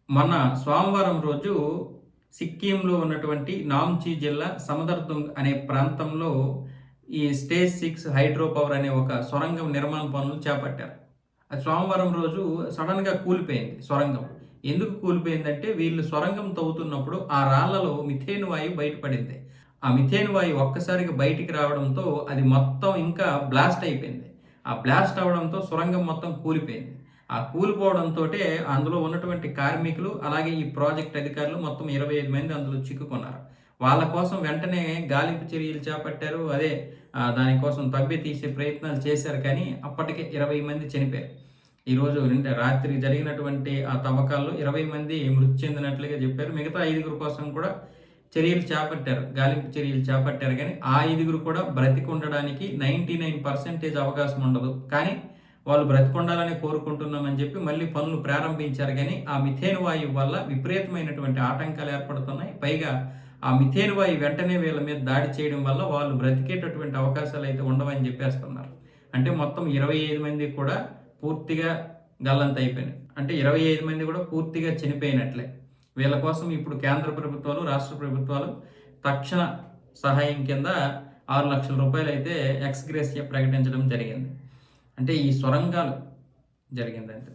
మొన్న సోమవారం రోజు సిక్కింలో ఉన్నటువంటి నామ్చి జిల్లా సమదర్దుంగ్ అనే ప్రాంతంలో ఈ స్టేజ్ 6 హైడ్రో పవర్ అనే ఒక సొరంగం నిర్మాణ పనులు చేపట్టారు. అది సోమవారం రోజు సడన్‌గా కూలిపోయింది సొరంగం. ఎందుకు కూలిపోయిందంటే వీళ్ళు సొరంగం తవ్వుతున్నప్పుడు ఆ రాళ్లలో మిథేన్ వాయువు బయటపడింది. ఆ మిథేన్ వాయువు ఒక్కసారిగా బయటికి రావడంతో అది మొత్తం ఇంకా బ్లాస్ట్ అయిపోయింది. ఆ బ్లాస్ట్ అవ్వడంతో సొరంగం మొత్తం కూలిపోయింది. ఆ కూలిపోవడంతోటే అందులో ఉన్నటువంటి కార్మికులు, అలాగే ఈ ప్రాజెక్ట్ అధికారులు మొత్తం 25 మంది అందులో చిక్కుకున్నారు. వాళ్ళ కోసం వెంటనే గాలింపు చర్యలు చేపట్టారు. అదే దానికోసం తవ్వి తీసే ప్రయత్నాలు చేశారు. కానీ అప్పటికే 20 మంది చనిపోయారు. ఈరోజు అంటే రాత్రి జరిగినటువంటి ఆ తవ్వకాల్లో 20 మంది మృతి చెందినట్లుగా చెప్పారు. మిగతా 5 కోసం కూడా చర్యలు చేపట్టారు. గాలింపు చర్యలు చేపట్టారు. కానీ ఆ 5 కూడా బ్రతికుండడానికి 99% అవకాశం ఉండదు. కానీ వాళ్ళు బ్రతికొండాలని కోరుకుంటున్నామని చెప్పి మళ్ళీ పనులు ప్రారంభించారు. కానీ ఆ మిథేన్ వాయువు వల్ల విపరీతమైనటువంటి ఆటంకాలు ఏర్పడుతున్నాయి. పైగా ఆ మిథేన్ వాయువు వెంటనే వీళ్ళ మీద దాడి చేయడం వల్ల వాళ్ళు బ్రతికేటటువంటి అవకాశాలు అయితే ఉండవని చెప్పేస్తున్నారు. అంటే మొత్తం 25 మంది కూడా పూర్తిగా గల్లంత అయిపోయినాయి. అంటే 25 మంది కూడా పూర్తిగా చనిపోయినట్లే. వీళ్ళ కోసం ఇప్పుడు కేంద్ర ప్రభుత్వాలు, రాష్ట్ర ప్రభుత్వాలు తక్షణ సహాయం కింద 6 లక్షల రూపాయలు అయితే ఎక్స్ గ్రేషియా ప్రకటించడం జరిగింది. అంటే ఈ సొరంగాలు జరిగిందంటే